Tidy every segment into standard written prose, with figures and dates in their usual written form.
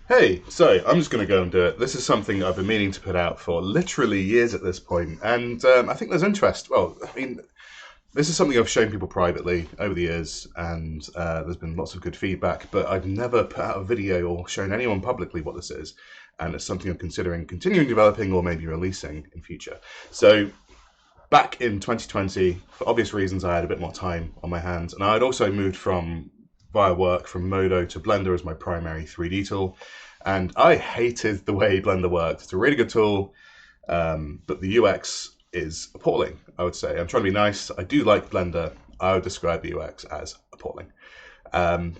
Hey, so I'm just going to go and do it. This is something I've been meaning to put out for literally years at this point, and I think there's interest. Well, I mean, this is something I've shown people privately over the years, and there's been lots of good feedback, but I've never put out a video or shown anyone publicly what this is, and it's something I'm considering continuing developing or maybe releasing in future. So, back in 2020, for obvious reasons, I had a bit more time on my hands, and I had also moved from via work from Modo to Blender as my primary 3D tool. And I hated the way Blender worked. It's a really good tool, but the UX is appalling, I would say. I'm trying to be nice. I do like Blender. I would describe the UX as appalling. Um,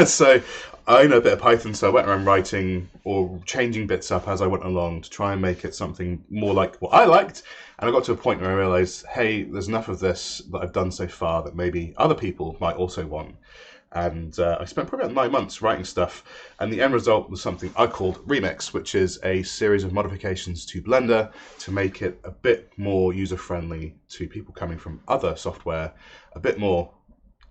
so I know a bit of Python, so I went around writing or changing bits up as I went along to try and make it something more like what I liked. And I got to a point where I realized, hey, there's enough of this that I've done so far that maybe other people might also want. And I spent probably about 9 months writing stuff, and the end result was something I called Remix, which is a series of modifications to Blender to make it a bit more user-friendly to people coming from other software, a bit more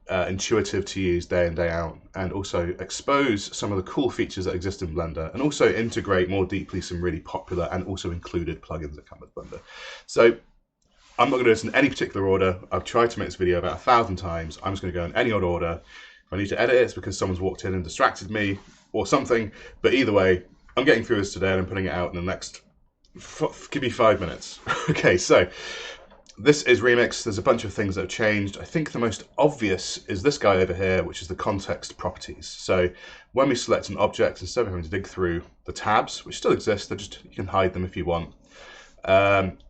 intuitive to use day in, day out, and also expose some of the cool features that exist in Blender, and also integrate more deeply some really popular and also included plugins that come with Blender. So I'm not going to do this in any particular order. I've tried to make this video about 1,000 times. I'm just going to go in any odd order. If I need to edit it, it's because someone's walked in and distracted me or something. But either way, I'm getting through this today and I'm putting it out in the next, give me 5 minutes. Okay, so this is Remix. There's a bunch of things that have changed. I think the most obvious is this guy over here, which is the context properties. So when we select an object, instead of having to dig through the tabs, which still exist, you can hide them if you want.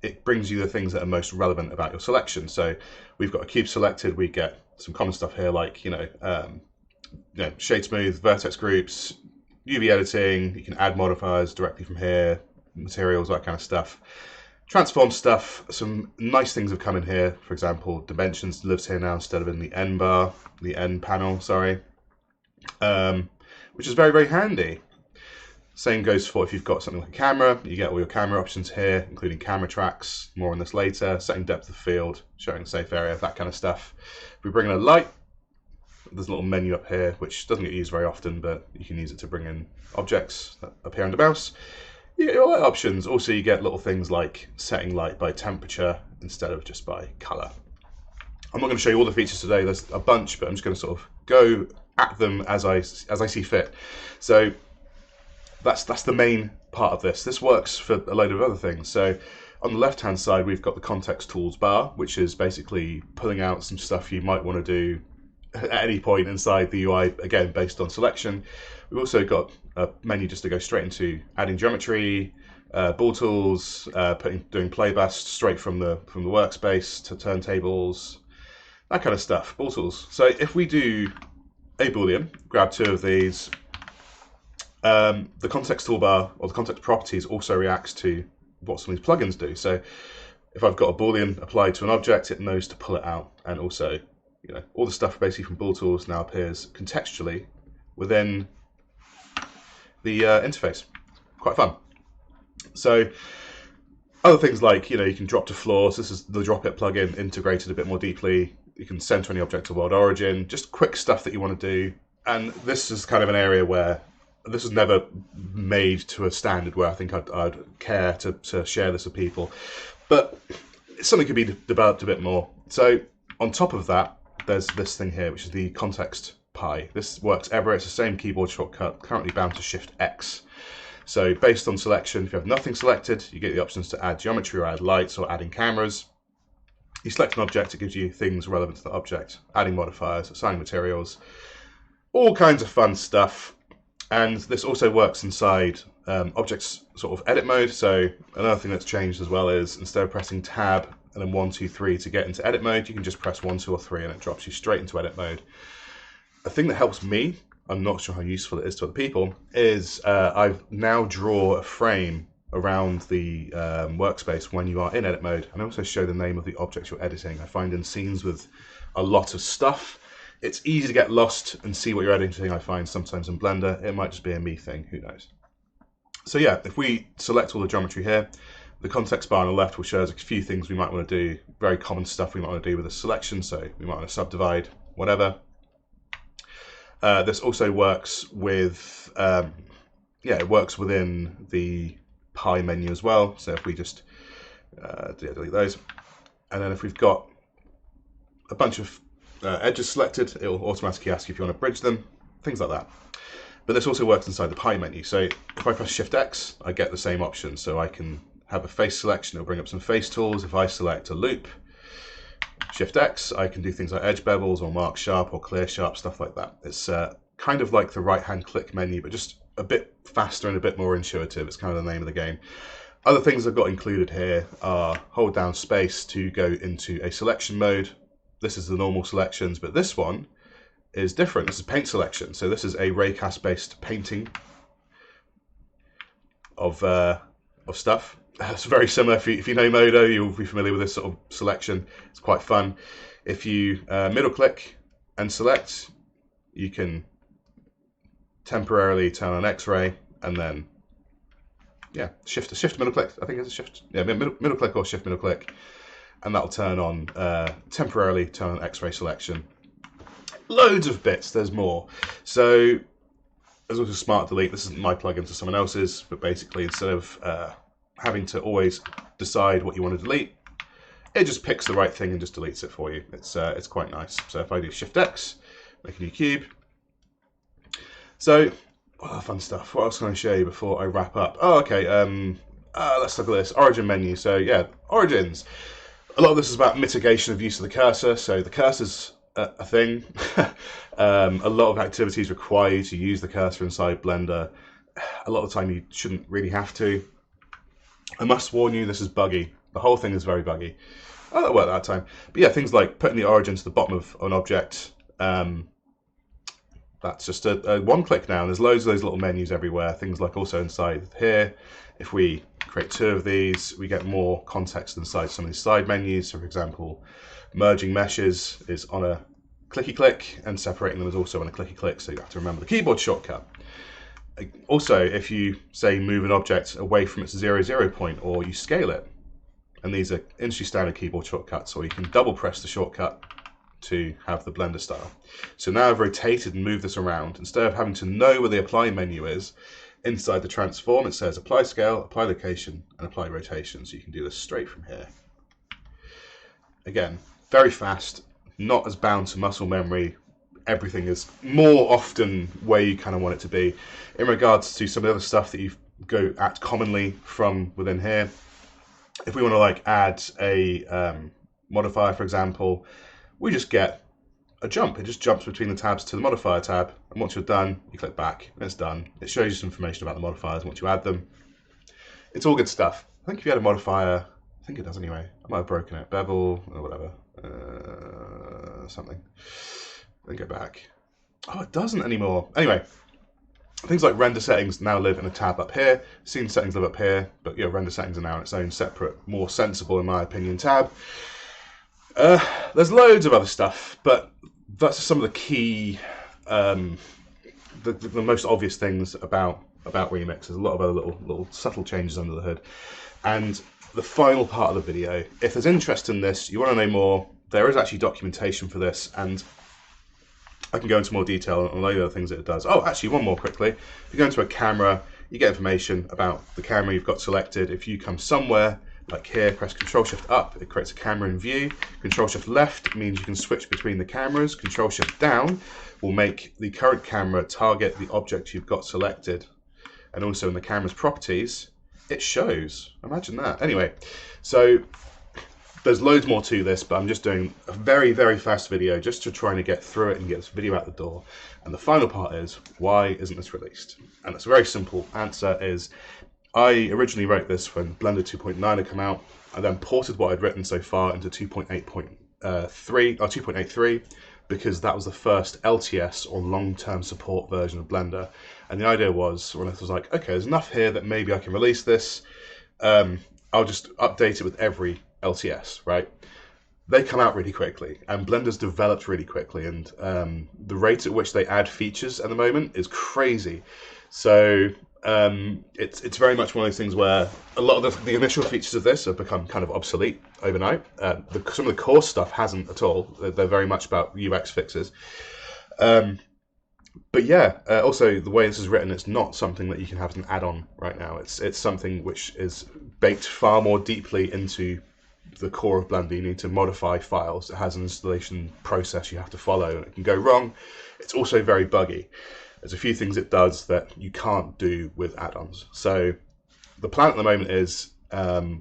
It brings you the things that are most relevant about your selection. So we've got a cube selected, we get some common stuff here like, shade smooth, vertex groups, UV editing, you can add modifiers directly from here, materials, that kind of stuff. Transform stuff, some nice things have come in here. For example, dimensions lives here now instead of in the N panel, sorry, which is very, very handy. Same goes for if you've got something like a camera, you get all your camera options here, including camera tracks, more on this later, setting depth of field, showing safe area, that kind of stuff. If we bring in a light, there's a little menu up here, which doesn't get used very often, but you can use it to bring in objects that appear on the mouse. You get your light options. Also, you get little things like setting light by temperature instead of just by color. I'm not going to show you all the features today, there's a bunch, but I'm just going to sort of go at them as I see fit. So that's the main part of this. This works for a load of other things. So on the left-hand side, we've got the context tools bar, which is basically pulling out some stuff you might want to do at any point inside the UI, again, based on selection. We've also got a menu just to go straight into adding geometry, ball tools, doing playbust straight from the workspace to turntables, that kind of stuff, ball tools. So if we do a Boolean, grab two of these, the context toolbar or the context properties also reacts to what some of these plugins do. So if I've got a Boolean applied to an object, it knows to pull it out, and also, all the stuff basically from ball tools now appears contextually within the interface. Quite fun. So other things like, you can drop to floors. This is the drop it plugin integrated a bit more deeply. You can center any object to world origin, just quick stuff that you want to do. And this is kind of an area where this was never made to a standard where I think I'd care to share this with people. But something could be developed a bit more. So on top of that, there's this thing here, which is the context pie. This works everywhere. It's the same keyboard shortcut, currently bound to Shift X. So based on selection, if you have nothing selected, you get the options to add geometry or add lights or adding cameras. You select an object, it gives you things relevant to the object, adding modifiers, assigning materials, all kinds of fun stuff. And this also works inside objects sort of edit mode. So another thing that's changed as well is instead of pressing tab and then 1, 2, 3 to get into edit mode, you can just press 1, 2, or 3 and it drops you straight into edit mode. A thing that helps me, I'm not sure how useful it is to other people, is I now draw a frame around the workspace when you are in edit mode, and I also show the name of the object you're editing. I find in scenes with a lot of stuff, it's easy to get lost and see what you're editing. I find sometimes in Blender, it might just be a me thing, who knows. So yeah, if we select all the geometry here, the context bar on the left will show us a few things we might want to do, very common stuff we might want to do with a selection, so we might want to subdivide, whatever. This also works with yeah, it works within the pie menu as well. So if we just delete those, and then if we've got a bunch of edges selected, it will automatically ask you if you want to bridge them, things like that. But this also works inside the pie menu. So if I press Shift X, I get the same option. So I can have a face selection, it'll bring up some face tools. If I select a loop, Shift X, I can do things like edge bevels or mark sharp or clear sharp, stuff like that. It's kind of like the right hand click menu, but just a bit faster and a bit more intuitive. It's kind of the name of the game. Other things I've got included here are hold down space to go into a selection mode. This is the normal selections, but this one is different. This is paint selection. So this is a raycast based painting of stuff. It's very similar. If you know Modo, you'll be familiar with this sort of selection. It's quite fun. If you middle click and select, you can temporarily turn on X-ray, and then shift middle click. I think it's a shift. Yeah, middle click or shift middle click, and that'll turn on temporarily turn on X-ray selection. Loads of bits. There's more. So there's also smart delete. This isn't my plugin, to someone else's, but basically instead of having to always decide what you want to delete, it just picks the right thing and just deletes it for you. It's quite nice. So if I do Shift X, make a new cube. So fun stuff. What else can I show you before I wrap up? Oh, okay. Let's look at this origin menu. So yeah, origins. A lot of this is about mitigation of use of the cursor. So the cursor's a thing. A lot of activities require you to use the cursor inside Blender. A lot of the time you shouldn't really have to. I must warn you, this is buggy. The whole thing is very buggy. Oh, that worked that time. But yeah, things like putting the origin to the bottom of an object. That's just a one click now. There's loads of those little menus everywhere. Things like also inside here. If we create two of these, we get more context inside some of these side menus. So for example, merging meshes is on a clicky click, and separating them is also on a clicky click. So you have to remember the keyboard shortcut. Also, if you say move an object away from its 0 point, or you scale it, and these are industry standard keyboard shortcuts, or you can double press the shortcut to have the Blender style. So now I've rotated and moved this around. Instead of having to know where the apply menu is, inside the transform it says apply scale, apply location, and apply rotation. So you can do this straight from here. Again, very fast, not as bound to muscle memory. Everything is more often where you kind of want it to be. In regards to some of the other stuff that you go at commonly from within here, if we want to like add a modifier, for example, we just get a jump. It just jumps between the tabs to the modifier tab, and once you're done, you click back, and it's done. It shows you some information about the modifiers once you add them. It's all good stuff. I think if you had a modifier, I think it does anyway. I might have broken it. Bevel or whatever, something. Then go back. Oh, it doesn't anymore. Anyway, things like render settings now live in a tab up here. Scene settings live up here, but render settings are now in its own separate, more sensible, in my opinion, tab. There's loads of other stuff, but that's some of the key, the most obvious things about Remix. There's a lot of other little subtle changes under the hood. And the final part of the video, if there's interest in this, you want to know more, there is actually documentation for this, and I can go into more detail on all the other things that it does. Oh, actually, one more quickly. If you go into a camera, you get information about the camera you've got selected. If you come somewhere, like here, press Control-Shift up, it creates a camera in view. Control-Shift left means you can switch between the cameras. Control-Shift down will make the current camera target the object you've got selected. And also in the camera's properties, it shows. Imagine that. Anyway, so there's loads more to this, but I'm just doing a very, very fast video just to try and get through it and get this video out the door. And the final part is, why isn't this released? And it's a very simple answer is, I originally wrote this when Blender 2.9 had come out. I then ported what I'd written so far into 2.83 because that was the first LTS or long-term support version of Blender. And the idea was, when I was like, okay, there's enough here that maybe I can release this. I'll just update it with every LTS, right? They come out really quickly, and Blender's developed really quickly, and the rate at which they add features at the moment is crazy. So it's very much one of those things where a lot of the initial features of this have become kind of obsolete overnight. Some of the core stuff hasn't at all. They're very much about UX fixes. But yeah, also the way this is written, it's not something that you can have as an add-on right now. It's something which is baked far more deeply into the core of Blender. You need to modify files. It has an installation process you have to follow, and it can go wrong. It's also very buggy. There's a few things it does that you can't do with add-ons. So the plan at the moment is,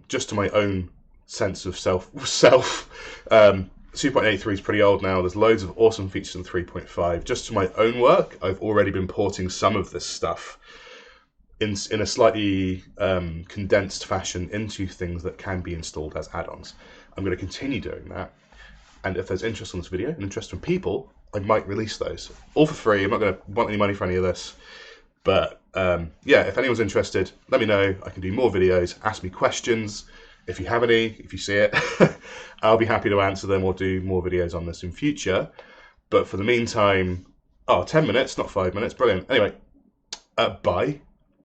just to my own sense of self. 2.83 is pretty old now. There's loads of awesome features in 3.5. Just to my own work, I've already been porting some of this stuff in a slightly condensed fashion into things that can be installed as add-ons. I'm going to continue doing that. And if there's interest on this video and interest from people, I might release those. All for free. I'm not going to want any money for any of this. But yeah, if anyone's interested, let me know. I can do more videos. Ask me questions. If you have any, if you see it, I'll be happy to answer them or do more videos on this in future. But for the meantime, 10 minutes, not 5 minutes. Brilliant. Anyway, bye.